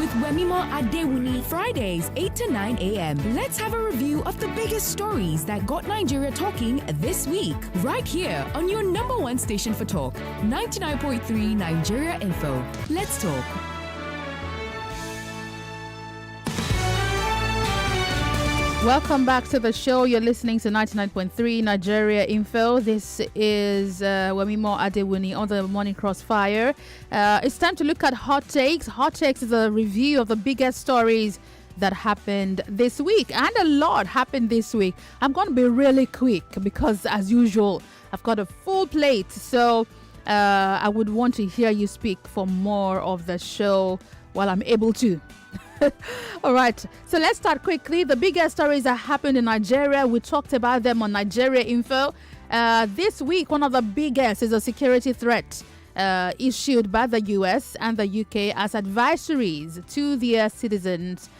with Wemimo Adewuni, Fridays 8 to 9 a.m. Let's have a review of the biggest stories that got Nigeria talking this week, right here on your number one station for talk, 99.3 Nigeria Info. Let's talk. Welcome back to the show. You're listening to 99.3 Nigeria Info. This is Wemimo Adewuni on the Morning Crossfire. It's time to look at Hot Takes. Hot Takes is a review of the biggest stories that happened this week. And a lot happened this week. I'm going to be really quick because, as usual, I've got a full plate. So I would want to hear you speak for more of the show while I'm able to. All right, so let's start quickly. The biggest stories that happened in Nigeria, we talked about them on Nigeria Info. This week, one of the biggest is a security threat issued by the US and the UK as advisories to their citizens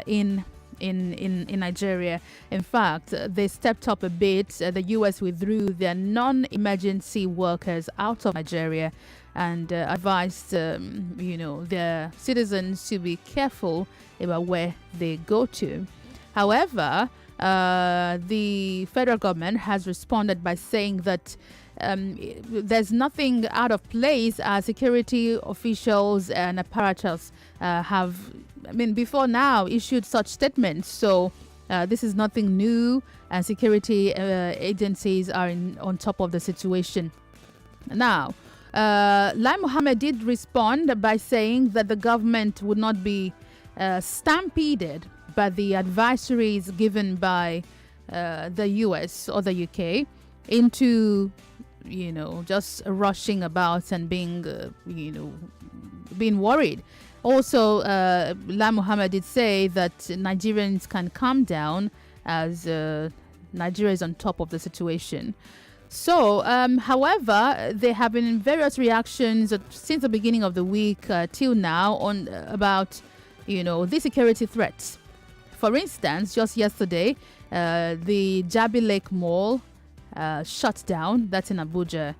in Nigeria. In fact, they stepped up a bit. The US withdrew their non-emergency workers out of Nigeria and advised, their citizens to be careful about where they go to. However, the federal government has responded by saying that there's nothing out of place as security officials and apparatus have, before now issued such statements. So this is nothing new, and security agencies are on top of the situation. Now, Lai Mohammed did respond by saying that the government would not be stampeded by the advisories given by the US or the UK into, just rushing about and being worried. Also, Lai Mohammed did say that Nigerians can calm down as Nigeria is on top of the situation. So, however, there have been various reactions since the beginning of the week till now on about, the security threats. For instance, just yesterday, the Jabi Lake Mall shut down. That's in Abuja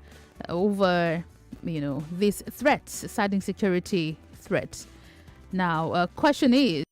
over, these threats, citing security threats. Now, question is,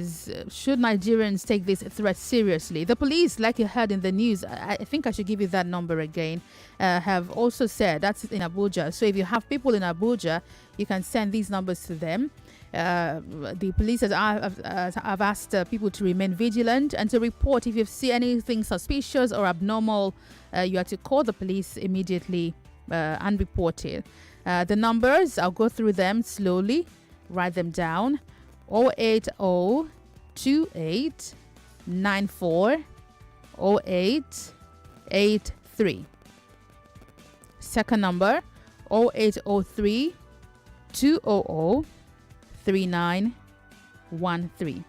should Nigerians take this threat seriously? The police, like you heard in the news, I think I should give you that number again, have also said that's in Abuja. So if you have people in Abuja, you can send these numbers to them. The police have asked people to remain vigilant and to report if you see anything suspicious or abnormal. You have to call the police immediately and report it. The numbers, I'll go through them slowly, write them down. 08028940883. Second number 0803-200-3913.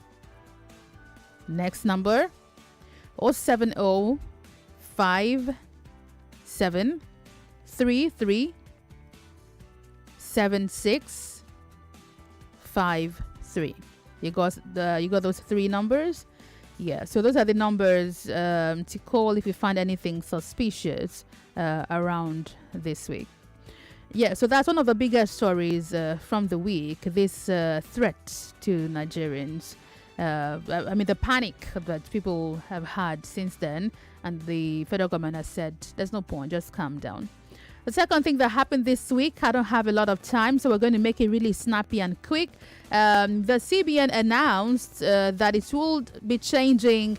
Next number 07057337653. You got those three numbers? Yeah, so those are the numbers to call if you find anything suspicious around this week. Yeah, so that's one of the biggest stories from the week, this threat to Nigerians. The panic that people have had since then, and the federal government has said, there's no point, just calm down. The second thing that happened this week, I don't have a lot of time, so we're going to make it really snappy and quick. The CBN announced that it will be changing,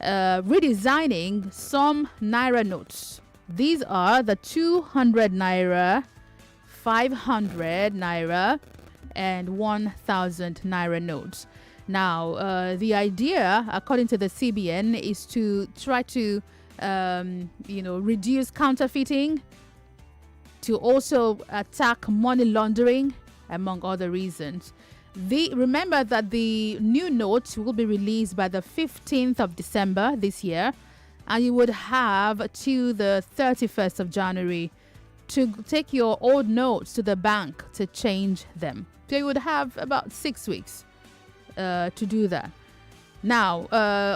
redesigning some Naira notes. These are the 200 Naira, 500 Naira, and 1,000 Naira notes. Now, the idea, according to the CBN, is to try to, reduce counterfeiting, to also attack money laundering, among other reasons. Remember that the new notes will be released by the 15th of December this year, and you would have to the 31st of January to take your old notes to the bank to change them. So you would have about 6 weeks to do that. Now,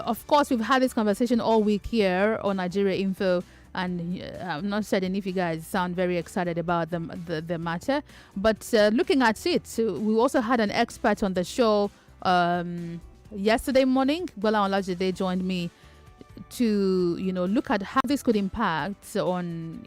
of course, we've had this conversation all week here on Nigeria Info, and I'm not certain if you guys sound very excited about the matter, but looking at it, we also had an expert on the show Yesterday morning, Bola Olajide joined me to, look at how this could impact on,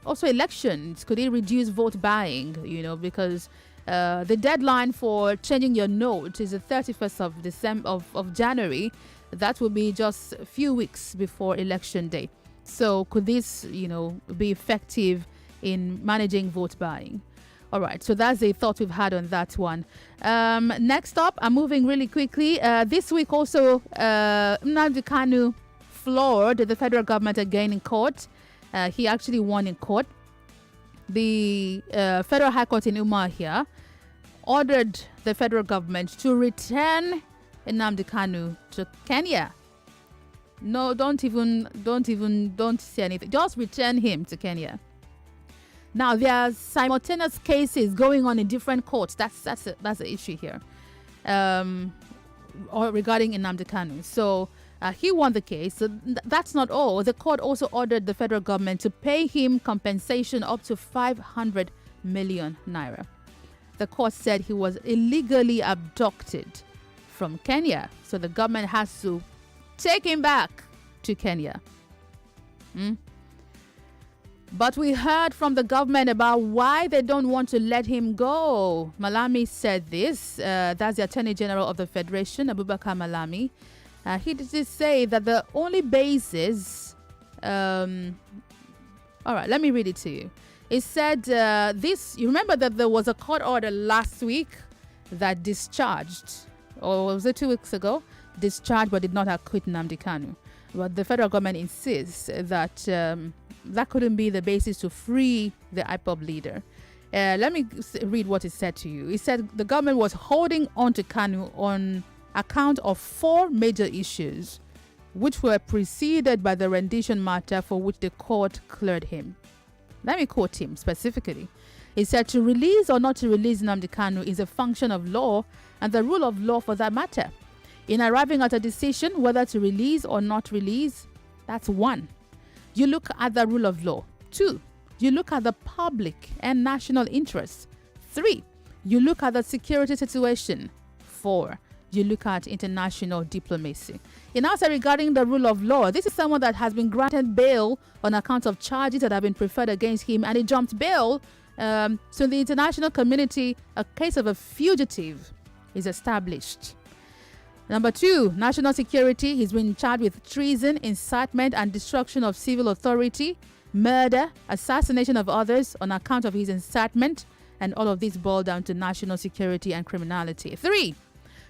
also elections. Could it reduce vote buying, because the deadline for changing your note is the 31st of December of January. That will be just a few weeks before election day. So could this, be effective in managing vote buying? All right, so that's a thought we've had on that one. Next up, I'm moving really quickly. This week also, Nnamdi Kanu floored the federal government again in court. He actually won in court. The Federal High Court in Umuahia ordered the federal government to return Nnamdi Kanu to Kenya. No, don't say anything. Just return him to Kenya. Now, there are simultaneous cases going on in different courts. That's the issue here, or regarding Nnamdi Kanu. So he won the case. So that's not all. The court also ordered the federal government to pay him compensation up to 500 million naira. The court said he was illegally abducted from Kenya, so the government has to take him back to Kenya. But we heard from the government about why they don't want to let him go. Malami said this. That's the Attorney General of the Federation, Abubakar Malami. He did say that the only basis... all right, let me read it to you. It said this... You remember that there was a court order last week that discharged, or was it 2 weeks ago? Discharged but did not acquit Nnamdi Kanu. But the federal government insists that that couldn't be the basis to free the IPOB leader. Let me read what it said to you. It said the government was holding on to Kanu on account of 4 major issues, which were preceded by the rendition matter for which the court cleared him. Let me quote him specifically. He said, to release or not to release Nnamdi Kanu is a function of law and the rule of law for that matter. In arriving at a decision whether to release or not release, that's 1. You look at the rule of law. 2, you look at the public and national interests. 3, you look at the security situation. 4, you look at international diplomacy. In answer regarding the rule of law, this is someone that has been granted bail on account of charges that have been preferred against him, and he jumped bail. So in the international community, a case of a fugitive is established. Number 2, national security. He's been charged with treason, incitement and destruction of civil authority, murder, assassination of others on account of his incitement, and all of this boil down to national security and criminality. 3,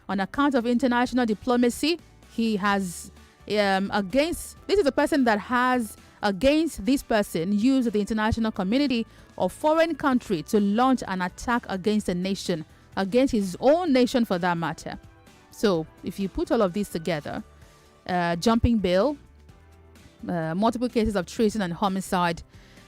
on account of international diplomacy, he has this is a person that has against this person used the international community or foreign country to launch an attack against a nation, against his own nation for that matter. So if you put all of these together, jumping bail, multiple cases of treason and homicide,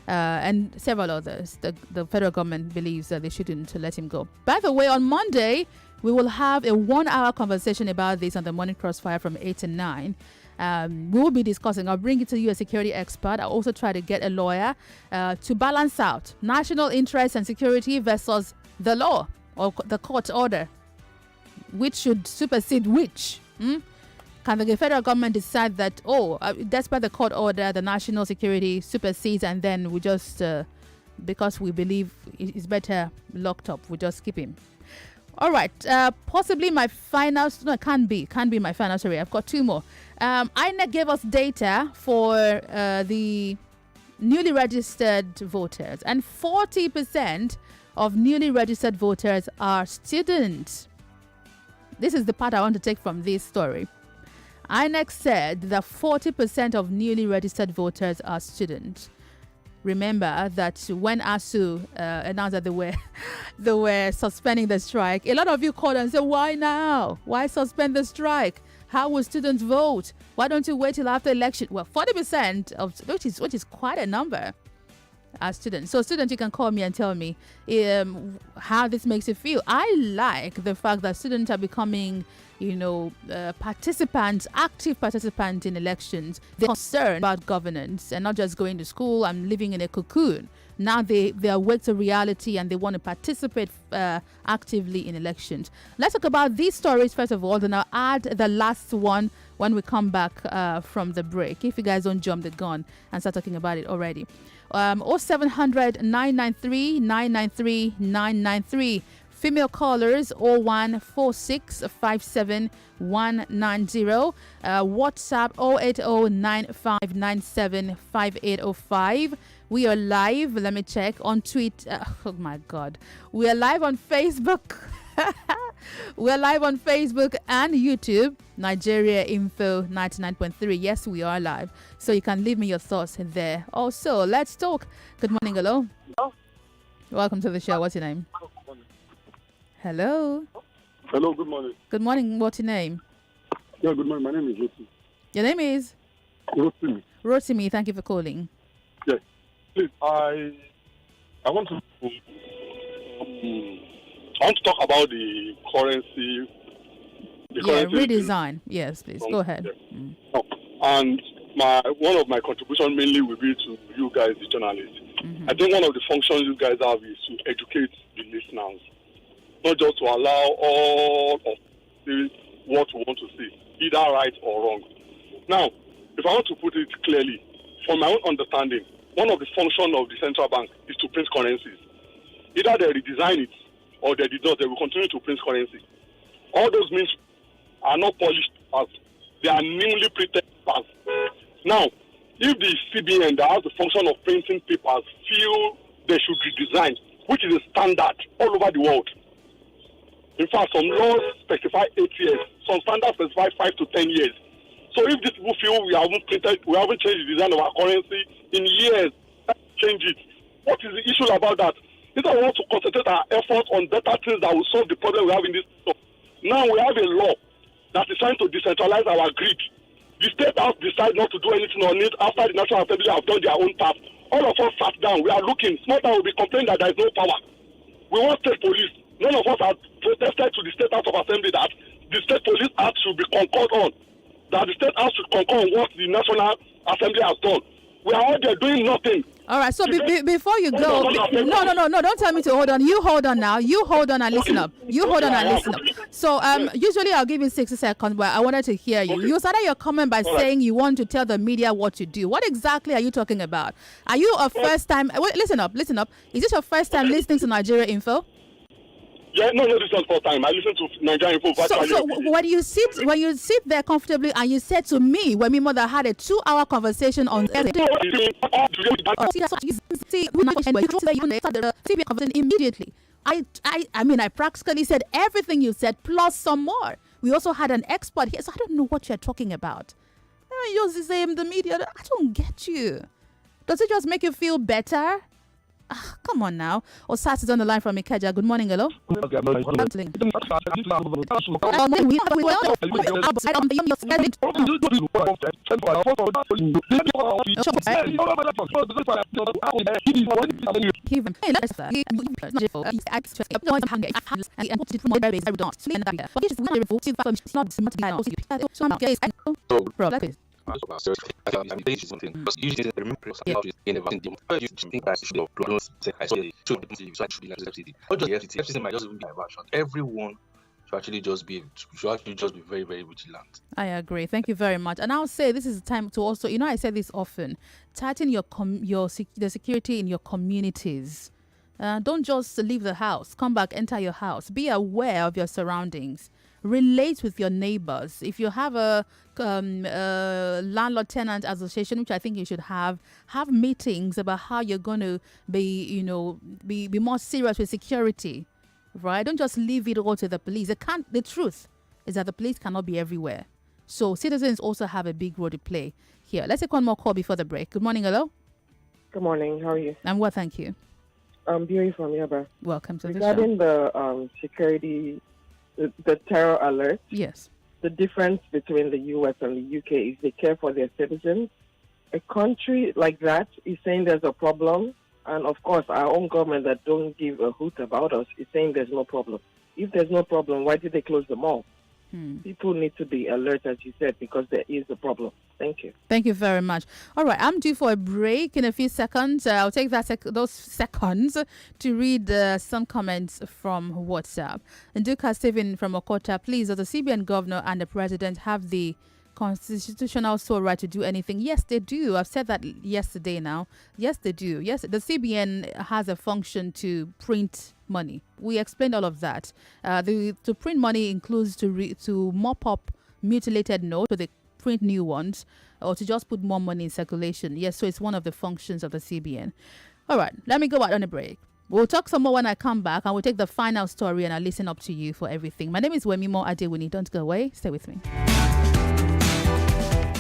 and several others, the federal government believes that they shouldn't let him go. By the way, on Monday, we will have a 1-hour conversation about this on the Morning Crossfire from 8 to 9. We will be discussing. I'll bring it to you, a security expert. I'll also try to get a lawyer to balance out national interest and security versus the law or the court order. Which should supersede which? Can the federal government decide that, despite the court order, the national security supersedes, and then we just, because we believe it's better locked up, we just keep him? All right. Possibly my final, no, can't be my final. Sorry, I've got 2 more. INEC gave us data for the newly registered voters, and 40% of newly registered voters are students. This is the part I want to take from this story. INEC said that 40% of newly registered voters are students. Remember that when ASU announced that they were suspending the strike, a lot of you called and said, why now? Why suspend the strike? How will students vote? Why don't you wait till after election? Well, 40% of which is quite a number, are students. So students, you can call me and tell me how this makes you feel. I like the fact that students are becoming, participants, active participants in elections. They're concerned about governance and not just going to school and living in a cocoon. now they awake to reality and they want to participate actively in elections. Let's talk about these stories first of all, then I'll add the last one when we come back from the break, if you guys don't jump the gun and start talking about it already. 0700 993 993 993. Female callers 014657190. WhatsApp 08095975805. We are live. Let me check on Twitter. Oh my God. We are live on Facebook. We're live on Facebook and YouTube. Nigeria Info 99.3. Yes, we are live. So you can leave me your thoughts there. Also, let's talk. Good morning. Hello. Welcome to the show. What's your name? Hello. Hello, good morning. Good morning. What's your name? Yeah, good morning. My name is Rotimi. Your name is? Rotimi. Rotimi, thank you for calling. Yes. Please, I want to talk about the currency. Redesign. Yes, please. Go ahead. Yes. And one of my contributions mainly will be to you guys, the journalists. I think one of the functions you guys have is to educate the listeners. Not just to allow all of this what we want to see, either right or wrong. Now, if I want to put it clearly, from my own understanding, one of the functions of the central bank is to print currencies. Either they redesign it or they did not, they will continue to print currency. All those means are not polished as they are newly printed as. Now, if the CBN that has the function of printing papers feel they should redesign, which is a standard all over the world. In fact, some laws specify 8 years. Some standards specify 5 to 10 years. So if these people feel we haven't changed the design of our currency in years, let's change it. What is the issue about that? Instead, we want to concentrate our efforts on better things that will solve the problem we have in this. Now we have a law that is trying to decentralize our grid. The state house decide not to do anything on it after the National Assembly have done their own task. All of us sat down. We are looking. Small town will be complaining that there is no power. We want state police. None of us have protested to the State House of Assembly that the State Police Act should be concurred on, that the State House should concur on what the National Assembly has done. We are all there doing nothing. All right, so before you go, no, don't tell me to hold on. You hold on now. You hold on and listen up. You hold on and listen up. So usually I'll give you 60 seconds, but I wanted to hear you. You started your comment by saying you want to tell the media what to do. What exactly are you talking about? Are you a first time? Wait, listen up. Is this your first time listening to Nigeria Info? Yeah, no, this is not first time. I listen to Nigeria Info. So when you sit there comfortably and you said to me, Wemimo, that had a 2-hour conversation on immediately. I mean, I practically said everything you said plus some more. We also had an expert here, so I don't know what you're talking about. You just say the media. I don't get you. Does it just make you feel better? Come on now. Osas is on the line from Ikeja. Good morning, hello. Everyone should actually just be very, very vigilant. I agree. Thank you very much. And I'll say this is the time to also, I say this often, tighten the security in your communities. Don't just leave the house. Come back, enter your house. Be aware of your surroundings. Relate with your neighbors. If you have a landlord-tenant association, which I think you should have meetings about how you're going to be more serious with security, right? Don't just leave it all to the police. The truth is that the police cannot be everywhere. So citizens also have a big role to play here. Let's take one more call before the break. Good morning, hello. Good morning. How are you? I'm well, thank you. I'm Beauty from Yaba. Welcome to the show. Regarding the security, the terror alert. Yes. The difference between the U.S. and the UK is they care for their citizens. A country like that is saying there's a problem, and of course our own government that don't give a hoot about us is saying there's no problem. If there's no problem, why did they close the mall? People need to be alert, as you said, because there is a problem. Thank you. Thank you very much. All right, I'm due for a break in a few seconds. I'll take those seconds to read some comments from WhatsApp. Nduka Stephen from Okota, please, does the CBN governor and the president have the constitutional sole right to do anything? Yes, they do. I've said that yesterday now. Yes, they do. Yes, the CBN has a function to print money. We explained all of that. To print money includes to mop up mutilated notes, so they print new ones, or to just put more money in circulation. Yes, so it's one of the functions of the CBN. All right, let me go out on a break. We'll talk some more when I come back, and we'll take the final story, and I'll listen up to you for everything. My name is Wemimo Adewuni. Don't go away. Stay with me.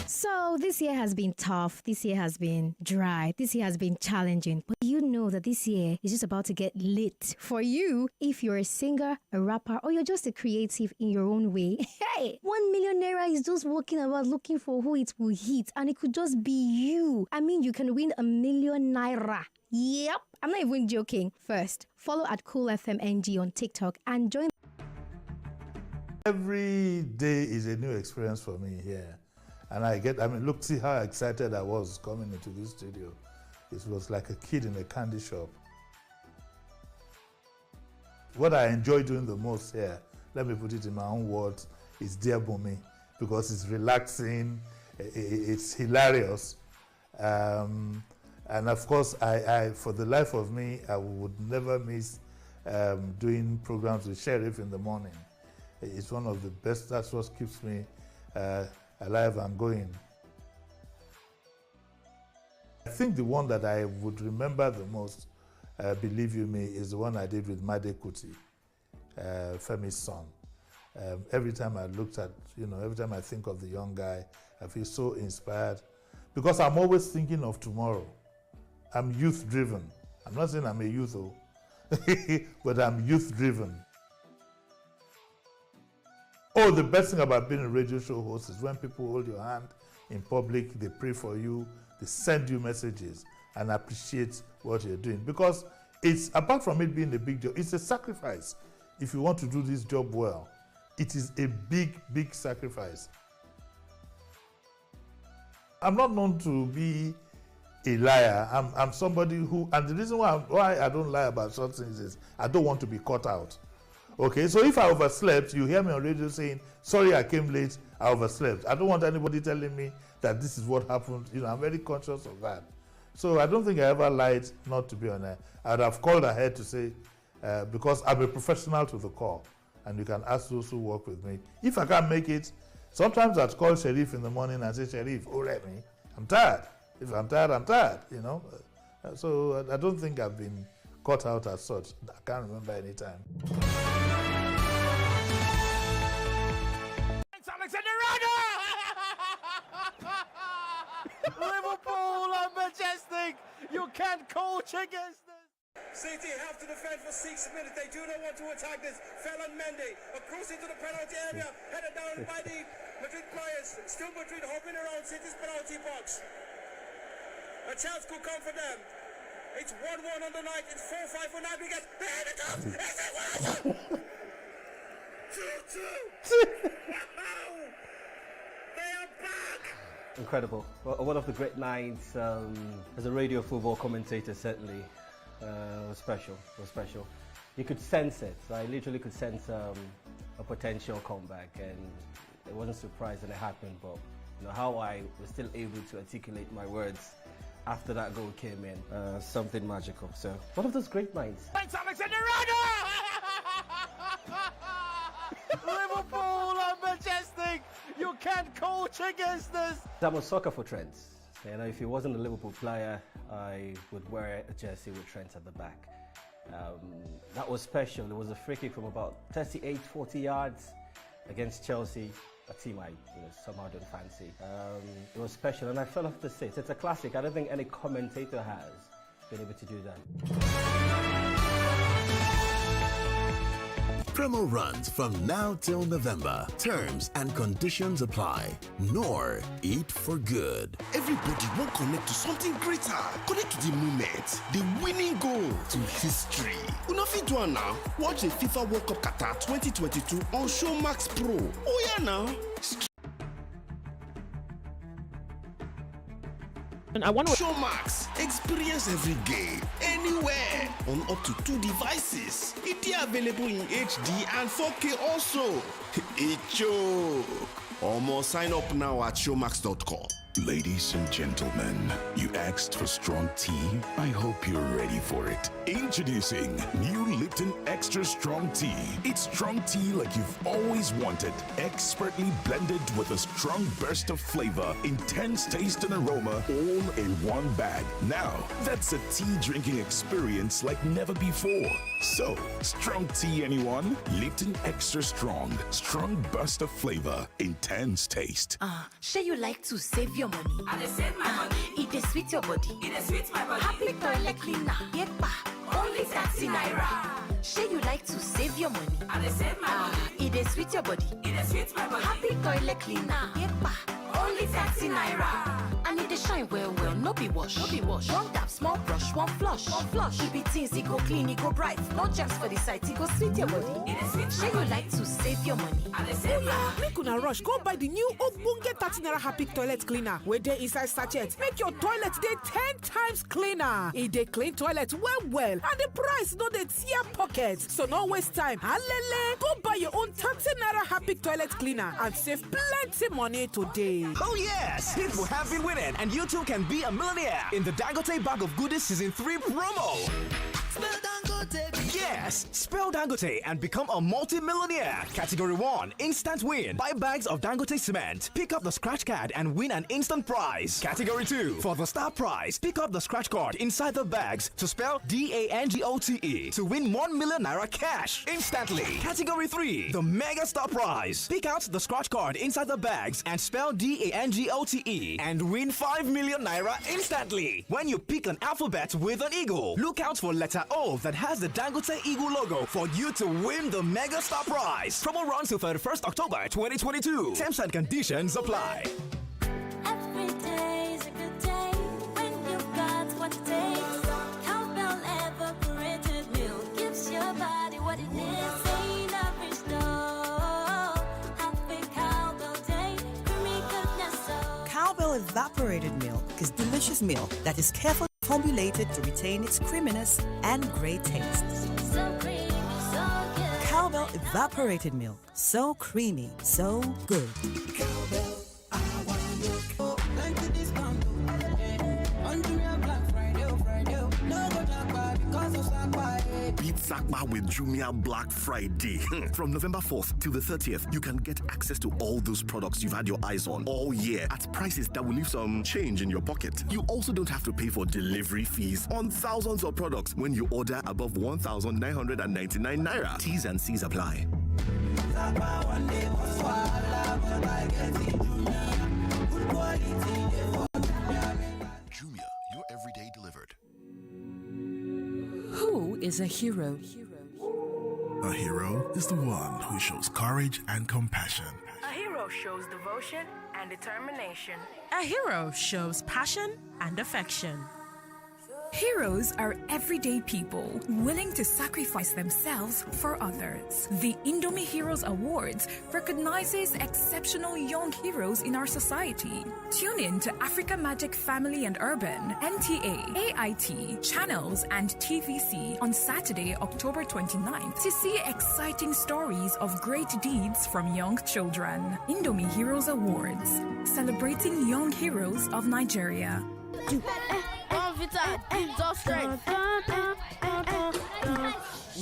So this year has been tough. This year has been dry. This year has been challenging. But you know that this year is just about to get lit for you if you're a singer, a rapper, or you're just a creative in your own way. Hey, 1 million naira is just walking about looking for who it will hit, and it could just be you. I mean, you can win 1 million naira. Yep, I'm not even joking. First, follow at CoolFMNG on TikTok and join. Every day is a new experience for me here. And look, see how excited I was coming into this studio. It was like a kid in a candy shop. What I enjoy doing the most here, let me put it in my own words, is Dear Bumi, because it's relaxing, it's hilarious. And of course, I for the life of me, I would never miss doing programs with Sheriff in the morning. It's one of the best, that's what keeps me alive and going. I think the one that I would remember the most, believe you me, is the one I did with Made Kuti, Femi's son. Every time I looked at, every time I think of the young guy, I feel so inspired because I'm always thinking of tomorrow. I'm youth driven. I'm not saying I'm a youth, but I'm youth driven. Oh, the best thing about being a radio show host is when people hold your hand in public, they pray for you, they send you messages and appreciate what you're doing. Because it's, apart from it being a big job, it's a sacrifice. If you want to do this job well, it is a big, big sacrifice. I'm not known to be a liar. I'm somebody who, and the reason why I don't lie about certain things is I don't want to be caught out. Okay, so if I overslept, you hear me on radio saying, sorry I came late, I overslept. I don't want anybody telling me that this is what happened. I'm very conscious of that. So I don't think I ever lied not to be on air. I'd have called ahead to say, because I'm a professional to the core, and you can ask those who work with me. If I can't make it, sometimes I'd call Sheriff in the morning and say, Sheriff, me, I'm tired. If I'm tired, I'm tired, So I don't think I've been caught out as such. I can't remember any time. Liverpool are majestic. You can't coach against this. City have to defend for 6 minutes. They do not want to attack this. Felon Mendy across into the penalty area, headed down by the Madrid players. Still Madrid hopping around City's penalty box. A chance could come for them. It's 1-1 on the night. It's 4-5 for Navigas. There it comes. It's 2-2. They are back. Incredible. Well, one of the great nights as a radio football commentator, certainly. Was special. You could sense it. I literally could sense a potential comeback, and I wasn't surprised when it happened. But how I was still able to articulate my words after that goal came in, something magical. So one of those great nights. Thanks, Alexander. Liverpool are majestic. You can't coach against this. I'm a sucker for Trent. If he wasn't a Liverpool player, I would wear a jersey with Trent at the back. That was special. It was a free kick from about 38, 40 yards against Chelsea, a team I somehow don't fancy. It was special, and I fell off the seat. It's a classic. I don't think any commentator has been able to do that. Promo runs from now till November. Terms and conditions apply. Nor eat for good. Everybody won't connect to something greater. Connect to the moment, the winning goal, to history. Unofi do now. Watch the FIFA World Cup Qatar 2022 on Showmax Pro. Oh yeah now. I want to Showmax. Experience every game, anywhere, on up to 2 devices. It is available in HD and 4K also. Almost sign up now at showmax.com. Ladies and gentlemen, you asked for strong tea? I hope you're ready for it. Introducing new Lipton Extra Strong Tea. It's strong tea like you've always wanted. Expertly blended with a strong burst of flavor, intense taste and aroma, all in one bag. Now, that's a tea drinking experience like never before. So, strong tea, anyone? Lipton Extra Strong. Strong burst of flavor, intense taste. Sure you like to save your money? I dey save my money. It dey sweet your body. It dey sweet my body. Happy toilet cleaner. Yepa. Only 30 naira. Sure you like to save your money? I dey save my money. It dey sweet your body. It dey sweet my body. Happy toilet cleaner. Yepa. Only 30 naira. And it dey shine well well, no be wash. No be wash. One tap, small brush, one flush. One flush. It be things, it go clean, it go bright. No germs for the site, it go sweet your body. It dey sweet Sure you like to save your money? I dey save my money. Make una rush go buy the new ogbonge 30 naira Happy toilet cleaner wey dey inside sachet. Make your toilet dey 10 times cleaner. E dey clean toilet well well and the price no dey tear pocket. So no waste time. Alele, go buy your own 30 naira Happy toilet cleaner and save plenty money today. Oh yes, people have been winning and you too can be a millionaire in the Dangote Bag of Goodies Season 3 promo. Yes, spell Dangote and become a multi-millionaire. Category 1, instant win. Buy bags of Dangote cement. Pick up the scratch card and win an instant prize. Category 2, for the star prize, pick up the scratch card inside the bags to spell DANGOTE to win 1 million naira cash instantly. Category 3, the mega star prize. Pick out the scratch card inside the bags and spell DANGOTE and win 5 million naira instantly. When you pick an alphabet with an eagle, look out for letter O that has the Dangote Eagle logo for you to win the mega star prize. Promo runs till 31st October 2022. Terms and conditions apply. Every day is a good day when you've got what it takes. Cowbell evaporated milk gives your body what it needs. Ain't every store. Happy Cowbell Day, creamy goodness. Cowbell evaporated milk is delicious milk that is carefully formulated to retain its creaminess and great taste. So creamy, so good. Cowbell evaporated milk. So creamy, so good. Cowbell, I want milk. Plenty discount. On Jumia Black Friday, no go jackpot because of Sakpa. Beat Sakpa with Jumia Black Friday. From November 4th to the 30th, you can get access to all those products you've had your eyes on all year at prices that will leave some change in your pocket. You also don't have to pay for delivery fees on thousands of products when you order above 1,999 naira. T's and C's apply. Jumia, your everyday delivered. Who is a hero? A hero is the one who shows courage and compassion. A hero shows devotion and determination. A hero shows passion and affection. Heroes are everyday people willing to sacrifice themselves for others. The Indomie Heroes Awards recognizes exceptional young heroes in our society. Tune in to Africa Magic Family and Urban, NTA, AIT, Channels, and TVC on Saturday, October 29th to see exciting stories of great deeds from young children. Indomie Heroes Awards, celebrating young heroes of Nigeria.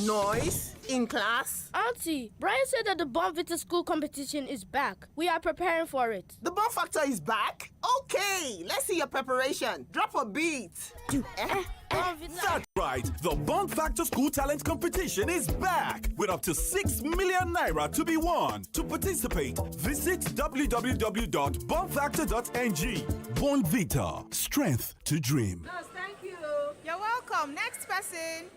Noise in class? Auntie, Brian said that the Bonvita school competition is back. We are preparing for it. The Bon Factor is back? Okay, let's see your preparation. Drop a beat. That's right. The Bon Factor School Talent Competition is back with up to 6 million naira to be won. To participate, visit www.bonfactor.ng. Bonvita, strength to dream. Thank you. You're welcome. welcome. Next person.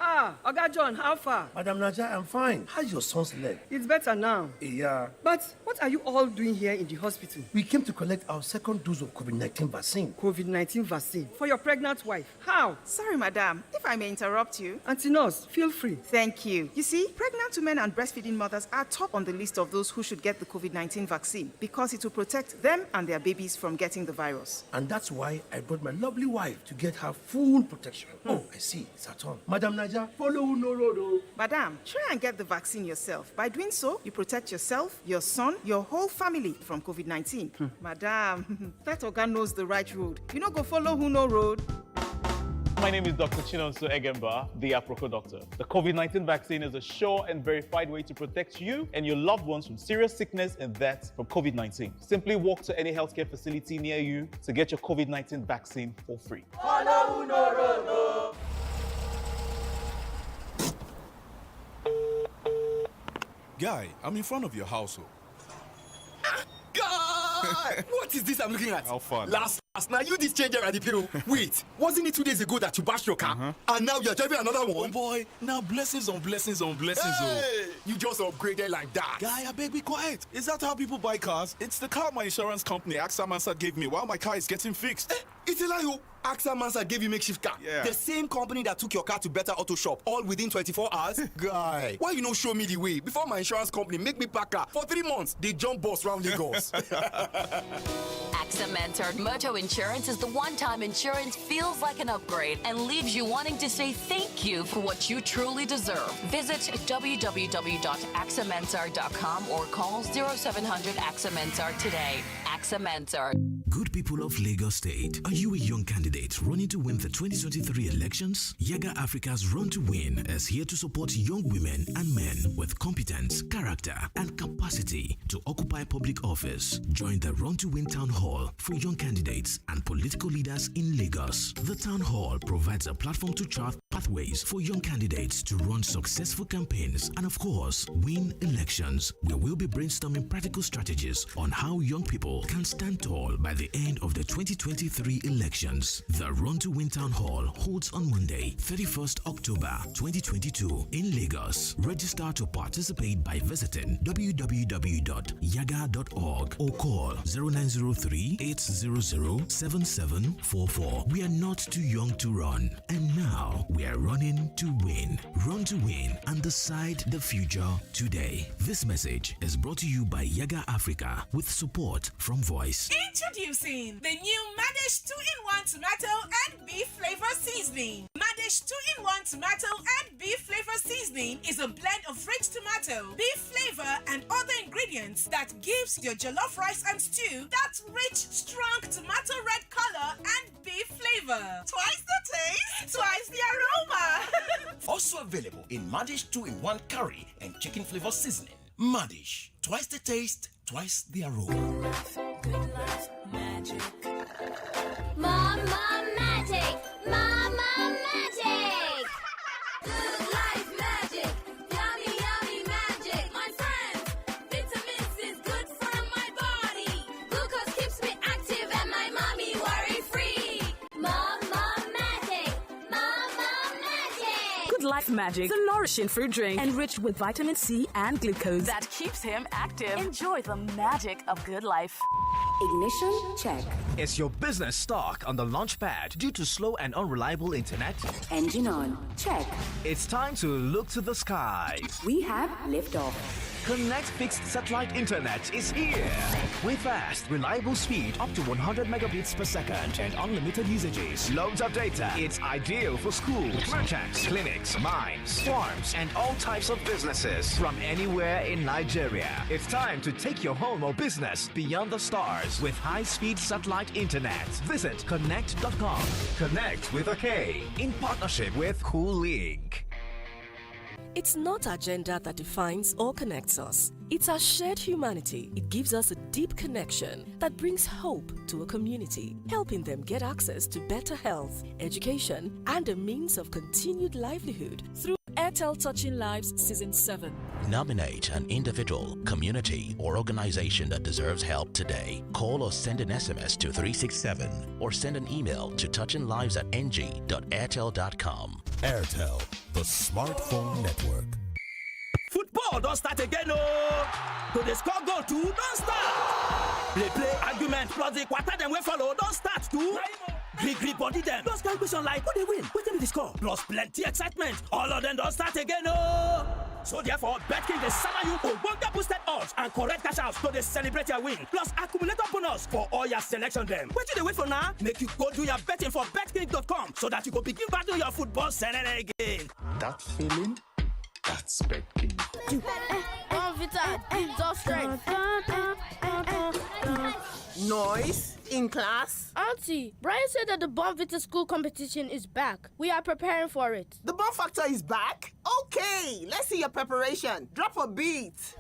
Oga John, how far? Madam Naja, I'm fine. How's your son's leg? It's better now. Yeah. But what are you all doing here in the hospital? We came to collect our second dose of COVID-19 vaccine. COVID-19 vaccine for your pregnant wife. How? Sorry, madam. If I may interrupt you. Auntie Nurse, feel free. Thank you. You see, pregnant women and breastfeeding mothers are top on the list of those who should get the COVID-19 vaccine because it will protect them and their babies from getting the virus. And that's why I brought my lovely wife to get her full protection. Oh, I see. It's at home. Madam Naja, follow no road. Madam, try and get the vaccine yourself. By doing so, you protect yourself, your son, your whole family from COVID-19. Madam, that Oga knows the right road. You know, go follow who no road. My name is Dr. Chinonso Egemba, the Aproko doctor. The COVID-19 vaccine is a sure and verified way to protect you and your loved ones from serious sickness and death from COVID-19. Simply walk to any healthcare facility near you to get your COVID-19 vaccine for free. Follow no road. Guy, I'm in front of your household. God! What is this I'm looking at? How fun. Last now you this changer at the pillow. Wait, wasn't it 2 days ago that you bashed your car? And now you're driving another one? Oh boy, now blessings on blessings on blessings. Hey, you just upgraded like that. Guy, I beg be quiet. Is that how people buy cars? It's the car my insurance company, AXA Mansa, gave me while my car is getting fixed. It's a lie. AXA Mansa gave you makeshift car. Yeah. The same company that took your car to Better Auto Shop, all within 24 hours. Guy, why you not show me the way? Before my insurance company make me pack car for 3 months, they jump boss round Lagos. AXA mentored Moto Insurance is the one-time insurance feels like an upgrade and leaves you wanting to say thank you for what you truly deserve. Visit www.axamentor.com or call 0700 AXA Mentor today. AXA Mentor. Good people of Lagos State, are you a young candidate running to win the 2023 elections? Yaga Africa's Run to Win is here to support young women and men with competence, character, and capacity to occupy public office. Join the Run to Win Town Hall for young candidates and political leaders in Lagos. The Town Hall provides a platform to chart pathways for young candidates to run successful campaigns and, of course, win elections. We will be brainstorming practical strategies on how young people can stand tall by the end of the 2023 elections. The Run to Win Town Hall holds on Monday, 31st October 2022 in Lagos. Register to participate by visiting www.yaga.org or call 0903-800-7744. We are not too young to run, and now we are running to win. Run to win and decide the future today. This message is brought to you by Yaga Africa with support from Voice. Introducing the new Madish 2-in-1 tomato and beef flavor seasoning. Madish 2-in-1 tomato and beef flavor seasoning is a blend of rich tomato, beef flavor, and other ingredients that gives your jollof rice and stew that rich, strong tomato red color and beef flavor. Twice the taste, twice the aroma. Also available in Madish 2-in-1 curry and chicken flavor seasoning. Madish, twice the taste, twice the aroma. Good life magic. Mama magic. Mama magic. Good life magic. Yummy, yummy magic. My friends, vitamins is good for my body. Glucose keeps me active and my mommy worry free. Mama magic. Mama magic. Good Life Magic, the nourishing fruit drink enriched with vitamin C and glucose That keeps him active. Enjoy the magic of good life. Ignition check. Is your business stuck on the launch pad due to slow and unreliable internet? Engine on. Check. It's time to look to the skies. We have liftoff. Connect Fixed Satellite Internet is here. With fast, reliable speed up to 100 megabits per second and unlimited usages. Loads of data. It's ideal for schools, merchants, clinics, mines, farms, and all types of businesses from anywhere in Nigeria. It's time to take your home or business beyond the stars with high-speed satellite internet. Visit connect.com. Connect with a K in partnership with Cool Link. It's not our gender that defines or connects us. It's our shared humanity. It gives us a deep connection that brings hope to a community, helping them get access to better health, education, and a means of continued livelihood through Airtel Airtel Touching Lives Season 7. Nominate an individual, community, or organization that deserves help today. Call or send an SMS to 367 or send an email to touchinglives@ng.airtel.com. Airtel, the smartphone network. Football don't start again, oh! To the score goal too, don't start! Play, argument plus the quarter then we follow, don't start too! Grip body them. Those kind question like, who they win? Who tell me the score? Plus plenty excitement. All of them don't start again, oh! So therefore, BetKing the summer you Ogbonge boosted odds and correct cash outs to the celebrate your win. Plus accumulator bonus for all your selection them. What you wait for now? Make you go do your betting for betking.com so that you go begin battle your football Saturday again. That feeling? That's BetKing. Noise in class? Auntie, Brian said that the Bomb Vita school competition is back. We are preparing for it. The Bomb Factor is back? Okay, let's see your preparation. Drop a beat.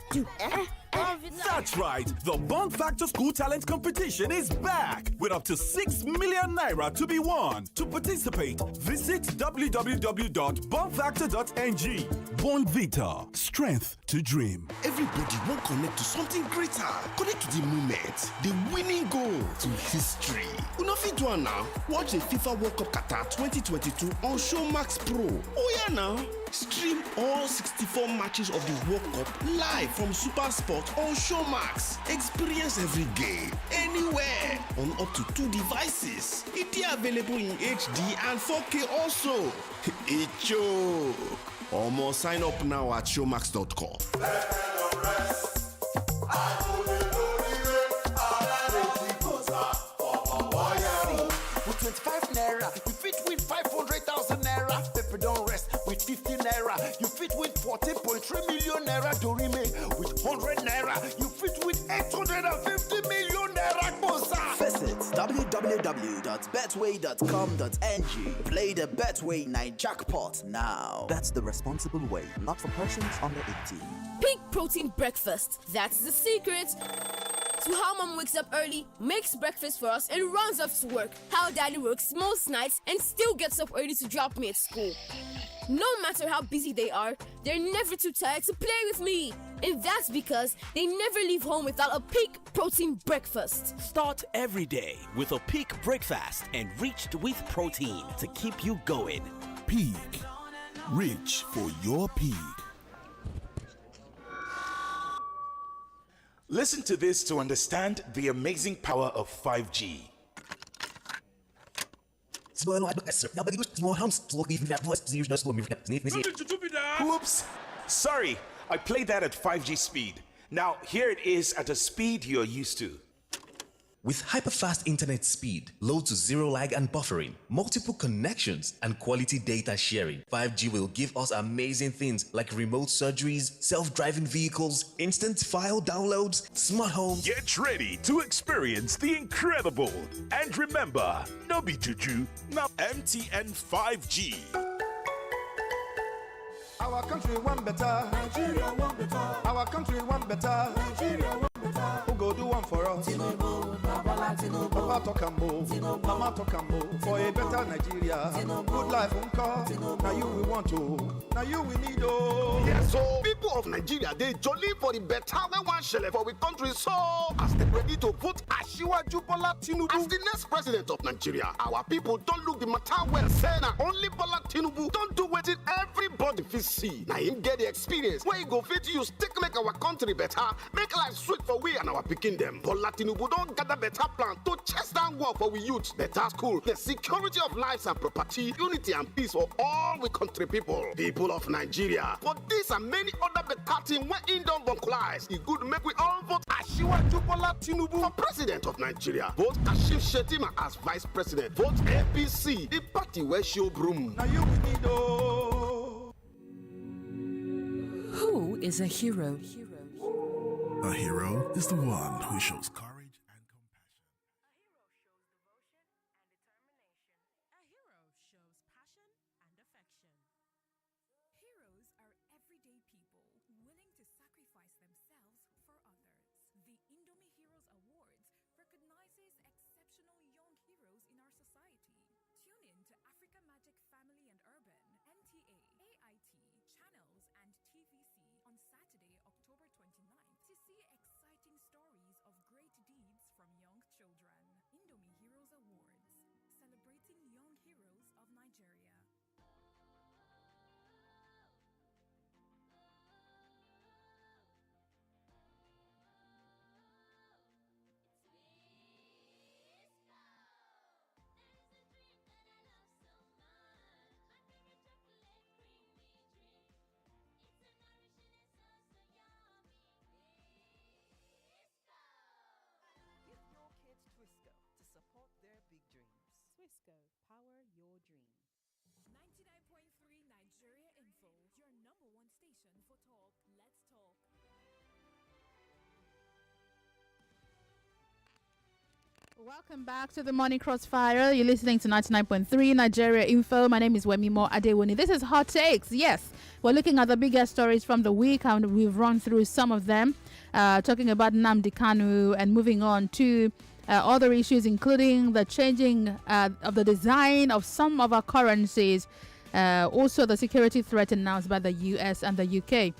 That's right. The Bomb Factor School Talent Competition is back with up to 6 million naira to be won. To participate, visit www.bombfactor.ng. Bond Vita, strength to dream. Everybody won't connect to something greater. Connect to the moment, the winning goal, to history. You know fit do now. Watch the FIFA World Cup Qatar 2022 on Showmax Pro. Oh yeah now. Stream all 64 matches of the World Cup live from Super Sport on Showmax. Experience every game, anywhere, on up to 2 devices. It is available in HD and 4K also. Icho. Almost sign up now at showmax.com. With 25 naira, you fit win 500,000 naira. Pepper don't rest with 50 naira. You fit win 14.3 million naira. Dorime with 100 naira. You fit win 850 million naira. Visit www.betway.com.ng. Play the Betway Night Jackpot now. That's the responsible way, not for persons under 18. Peak protein breakfast. That's the secret to how mom wakes up early, makes breakfast for us, and runs off to work. How daddy works most nights and still gets up early to drop me at school. No matter how busy they are, they're never too tired to play with me. And that's because they never leave home without a peak protein breakfast. Start every day with a peak breakfast enriched with protein to keep you going. Peak. Reach for your peak. Listen to this to understand the amazing power of 5G. Whoops! Sorry, I played that at 5G speed. Now, here it is at a speed you're used to. With hyperfast internet speed, low to zero lag and buffering, multiple connections, and quality data sharing, 5G will give us amazing things like remote surgeries, self-driving vehicles, instant file downloads, smart homes. Get ready to experience the incredible. And remember, no be juju, now MTN 5G. Our country one better. Nigeria one better. Our country one better. Nigeria one better. Who go do one for us? Papa Tokambo, Mama Tokambo, for a better Nigeria. Good life on car. Now you we want to. Now you we need oh. Yes, so people of Nigeria, they jolly for the better when one shell for we country. So as they ready to vote Asiwaju Bola Tinubu as the next president of Nigeria, our people don't look the matter well. Say now only Bola Tinubu don't do what it everybody fit see. Now him get the experience where he go fit use take make our country better, make life sweet for we and our picking them. Bola Tinubu don't gather better plan to chest down war for we youth, better school, the security of lives and property, unity and peace for all we country people. People of Nigeria, for this and many other better things when in don't vocalize, it good make we all vote Asiwaju Bola Tinubu for president of Nigeria. Vote Kashim Shettima as vice president. Vote APC, the party where show broom. Now you we need oh. Who is a hero? A hero is the one who shows courage. Tune in to Africa Magic Family and Urban, NTA, AIT, Channel Swisco, power your dream. 99.3 Nigeria Info, your number one station for talk. Let's talk. Welcome back to the Morning Crossfire. You're listening to 99.3 Nigeria Info. My name is Wemimo Adewuni. This is Hot Takes. Yes, we're looking at the biggest stories from the week, and we've run through some of them, talking about Nnamdi Kanu and moving on to other issues, including the changing of the design of some of our currencies, also the security threat announced by the US and the UK.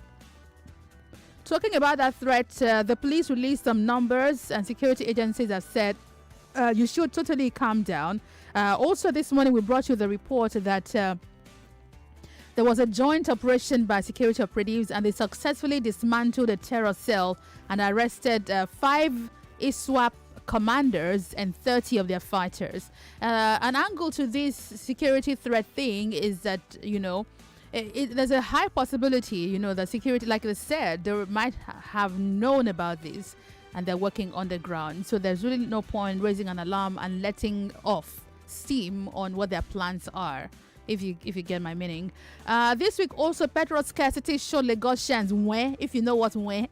Talking about that threat, the police released some numbers, and security agencies have said you should totally calm down. Also, this morning we brought you the report that there was a joint operation by security operatives, and they successfully dismantled a terror cell and arrested 5 ISWAP commanders and 30 of their fighters. An angle to this security threat thing is that, there's a high possibility, that security, like they said, they might have known about this, and they're working on the ground. So there's really no point raising an alarm and letting off steam on what their plans are, if you get my meaning. This week also, petrol scarcity showed Lagosians where, if you know what where.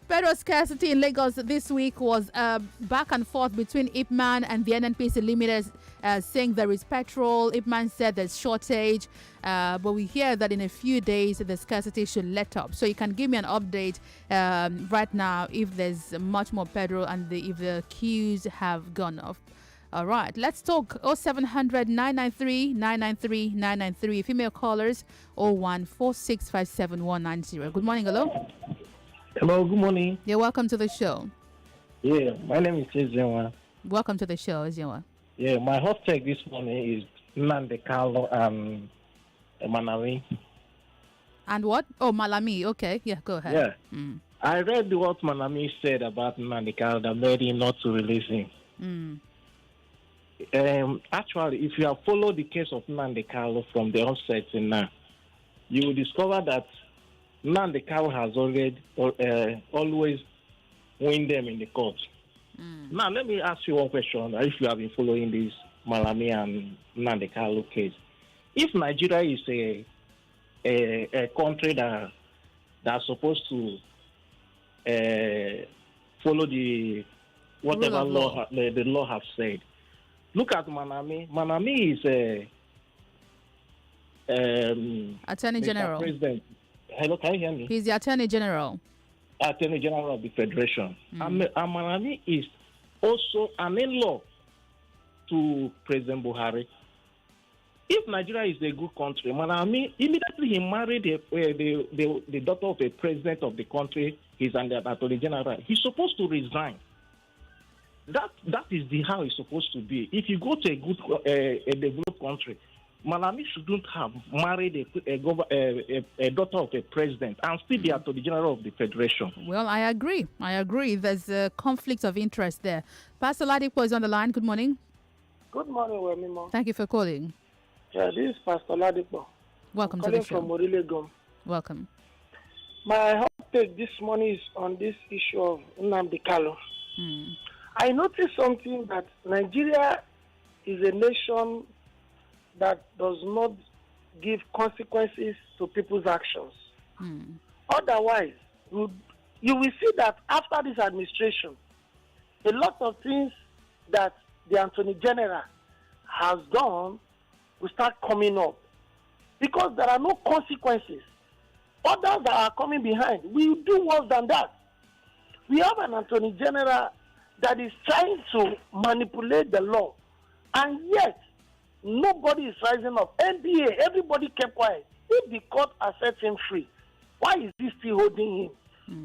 Petrol scarcity in Lagos this week was back and forth between Ipman and the NNPC Limited, saying there is petrol. Ipman said there's shortage, but we hear that in a few days the scarcity should let up. So you can give me an update right now if there's much more petrol and if the queues have gone off. All right, let's talk. 0700 993 993 993. Female callers 014657190. Good morning, hello. Hello, good morning. You're welcome to the show. Yeah, my name is Ezenwa. Welcome to the show, Ezenwa. Yeah, my hot take this morning is Nnamdi Kanu and Malami. And what? Oh, Malami. Okay, yeah, go ahead. Yeah. I read what Malami said about Nnamdi Kanu that made him not to release him. Actually, if you have followed the case of Nnamdi Kanu from the onset till now, you will discover that Nnamdi Kanu has always win them in the court. Now, let me ask you one question. If you have been following this Malami and Nnamdi Kanu case, if Nigeria is a country that's supposed to follow the whatever law the law has said, look at Malami. Malami is Attorney General. President. Hello, can you hear me? He's the Attorney General. Attorney General of the Federation. Malami is also an in-law to President Buhari. If Nigeria is a good country, Malami, immediately he married the daughter of the president of the country, he's an Attorney General. He's supposed to resign. That is how it's supposed to be. If you go to a developed country, Malami shouldn't have married a daughter of a president and still be Attorney General of the Federation. Well, I agree. There's a conflict of interest there. Pastor Ladipo is on the line. Good morning. Good morning, Wemimo. Thank you for calling. Yeah, this is Pastor Ladipo. Welcome to the show. From Orilegum. Welcome. My hot take this morning is on this issue of Nnamdi Kanu. I noticed something that Nigeria is a nation that does not give consequences to people's actions. Otherwise, you will see that after this administration, a lot of things that the Attorney General has done will start coming up because there are no consequences. Others that are coming behind will do worse than that. We have an Attorney General that is trying to manipulate the law, and yet nobody is rising up. NBA, everybody kept quiet. If the court accepts him free, why is he still holding him?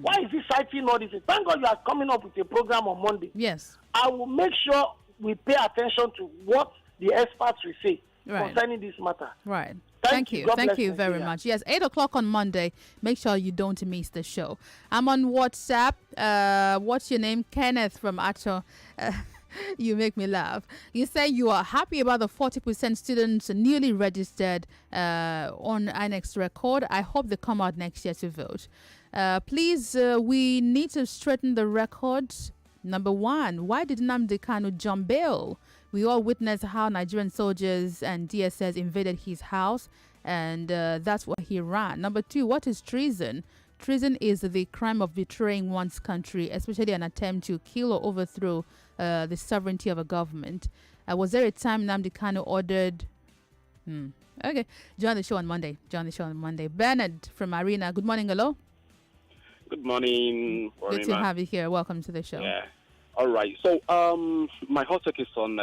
Why is he citing all this? Thank God you are coming up with a program on Monday. Yes. I will make sure we pay attention to what the experts will say concerning this matter. Right. Thank you. Thank you very much. Yes, 8 o'clock on Monday. Make sure you don't miss the show. I'm on WhatsApp. What's your name? Kenneth from Acho. You make me laugh. You say you are happy about the 40% students newly registered on INEX record. I hope they come out next year to vote. Please, we need to straighten the record. Number one, why did Nnamdi Kanu jump bail? We all witnessed how Nigerian soldiers and DSS invaded his house, and that's why he ran. Number two, what is treason? Treason is the crime of betraying one's country, especially an attempt to kill or overthrow the sovereignty of a government. Was there a time Nnamdi Kanu ordered... Okay, join the show on Monday. Bernard from Arena. Good morning, hello. Good morning, Good to have you here. Welcome to the show. Yeah. All right. So, my hot take is on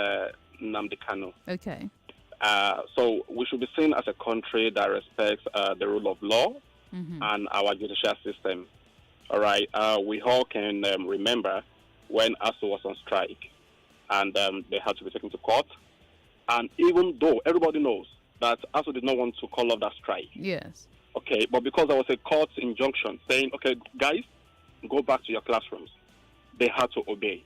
Nnamdi Kanu. Okay. So, we should be seen as a country that respects the rule of law and our judicial system. All right. We all can remember when ASU was on strike and they had to be taken to court. And even though everybody knows that ASU did not want to call off that strike. Yes. Okay, but because there was a court injunction saying, okay, guys, go back to your classrooms, they had to obey.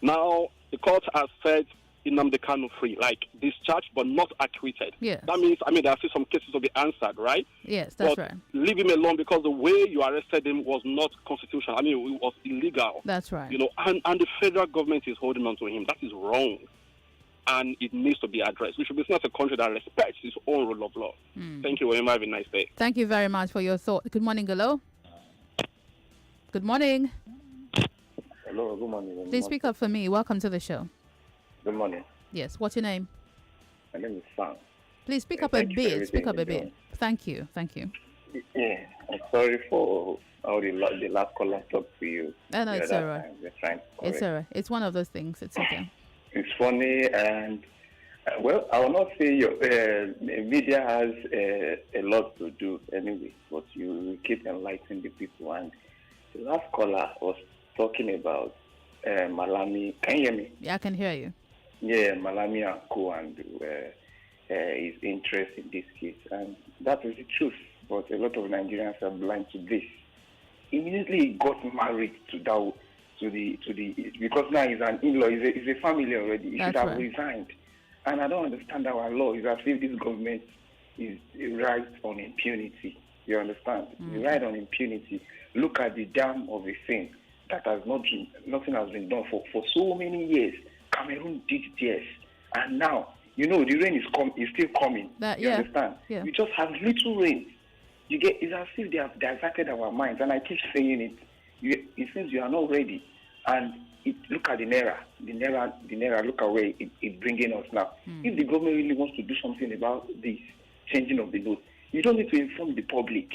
Now, the court has said Nnamdi Kanu free, like discharged but not acquitted. Yes. That means, there are still some cases to be answered, right? Yes, that's but right. Leave him alone because the way you arrested him was not constitutional. It was illegal. That's right. And the federal government is holding on to him. That is wrong. And it needs to be addressed. We should be seen as a country that respects its own rule of law. Thank you very much. Have a nice day. Thank you very much for your thought. Good morning, hello. Good morning. Hello, good morning. Please speak up for me. Welcome to the show. Good morning. Yes, what's your name? My name is Sam. Please speak up a bit. Speak up a bit. Thank you. Yeah, I'm sorry for how the last caller talked to you. No, it's all right. It's all right. It's one of those things. It's okay. It's funny, and I will not say your media has a lot to do anyway, but you keep enlightening the people. And the last caller was talking about Malami. Can you hear me? Yeah, I can hear you. Yeah, Malami and co and his interest in this case, and that is the truth. But a lot of Nigerians are blind to this. Immediately he got married to that. Because now he's an in-law, he's a family already. He should have resigned. And I don't understand our law. It's as if this government is right on impunity. You understand? It's right on impunity. Look at the dam of a thing that nothing has been done for so many years. Cameroon did this. And now, the rain is still coming. You understand? Yeah. We just have little rain. It's as if they have diverted our minds. And I keep saying it. It seems you are not ready. And look at the Naira, look at where it's bringing us now. If the government really wants to do something about this changing of the note, you don't need to inform the public.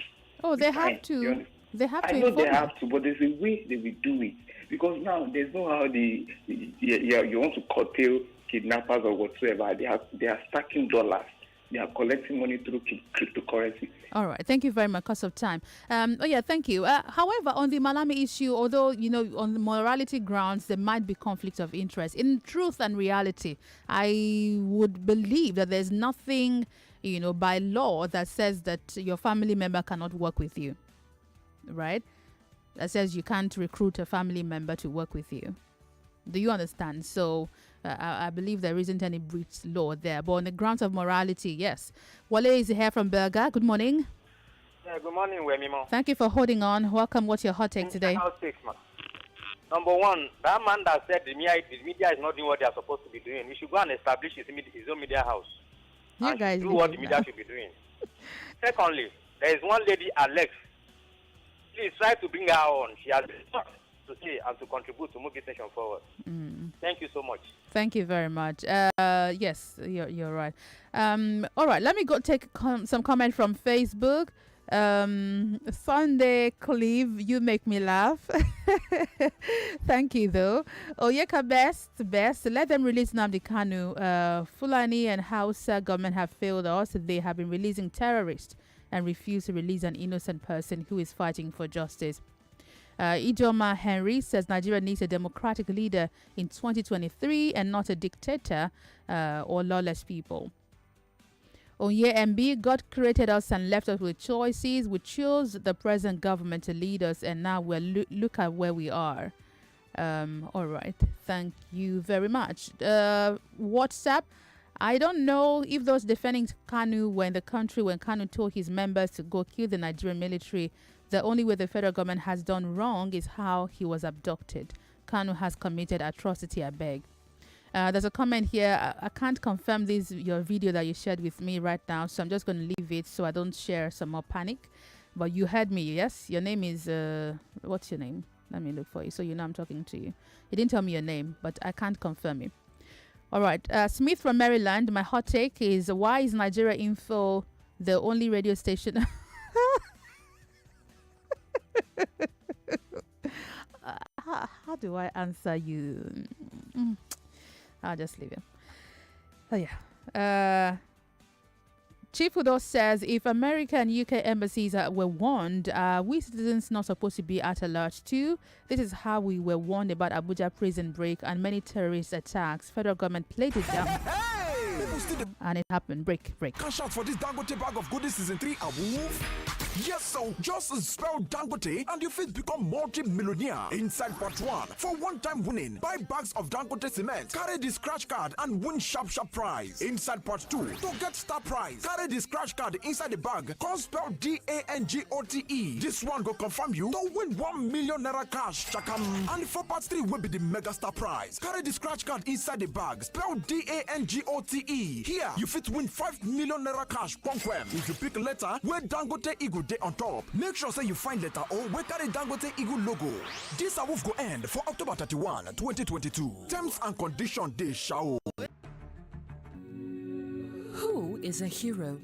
Oh, they have to. They have to. I know they have to, but there's a way they will do it. Because now there's no how you want to curtail kidnappers or whatsoever. They are stacking dollars. They are collecting money through cryptocurrency. All right. Thank you very much. Because of time. Thank you. However, on the Malami issue, although, on the morality grounds, there might be conflict of interest. In truth and reality, I would believe that there's nothing, by law that says that your family member cannot work with you. Right? That says you can't recruit a family member to work with you. Do you understand? So I believe there isn't any breach law there. But on the grounds of morality, yes. Wale is here from Berga. Good morning. Yeah, good morning, Wemimo. Thank you for holding on. Welcome. What's your hot take today? Number one, that man that said the media is not doing what they are supposed to be doing. He should go and establish his own media house. You guys do what the media should be doing. Secondly, there is one lady, Alex. Please try to bring her on. She has to say and to contribute to move this nation forward. Thank you so much. Thank you very much. Yes, you're right. All right, let me go take some comment from Facebook. Sunday Cleve, you make me laugh. Thank you though. Oyeka best. Let them release Nnamdi Kanu. Fulani and Hausa government have failed us. They have been releasing terrorists and refuse to release an innocent person who is fighting for justice. Ijoma Henry says Nigeria needs a democratic leader in 2023 and not a dictator or lawless people. Onye MB, God created us and left us with choices. We chose the present government to lead us, and now look at where we are. All right. Thank you very much. WhatsApp. I don't know if those defending Kanu were in the country when Kanu told his members to go kill the Nigerian military. The only way the federal government has done wrong is how he was abducted. Kanu has committed atrocity, I beg. There's a comment here. I can't confirm your video that you shared with me right now, so I'm just going to leave it so I don't share some more panic. But you heard me, yes? Your name is, what's your name? Let me look for you so you know I'm talking to you. You didn't tell me your name, but I can't confirm it. All right. Smith from Maryland, my hot take is, why is Nigeria Info the only radio station? How do I answer you? I'll just leave it. Oh, yeah. Chief Udo says, if America and UK embassies were warned, we citizens not supposed to be at alert too. This is how we were warned about Abuja prison break and many terrorist attacks. Federal government played it down. And it happened. Break. Cash out for this Dangote bag of goodies season 3 and move. Yes, so just spell Dangote and your fit become multi-millionaire. Inside part 1, for one-time winning, buy bags of Dangote cement, carry the scratch card and win sharp prize. Inside part 2, to get star prize, carry the scratch card inside the bag, come spell DANGOTE. This one go confirm you to win 1 million naira cash, chakam. And for part 3 will be the mega star prize. Carry the scratch card inside the bag, spell DANGOTE. Here, you fit win 5 million naira cash, conquem. If you pick a letter, where Dangote Eagle day on top. Make sure say you find letter O where carry Dangote Eagle logo. This awoof go end for October 31, 2022. Terms and conditions dey show. Who is a hero?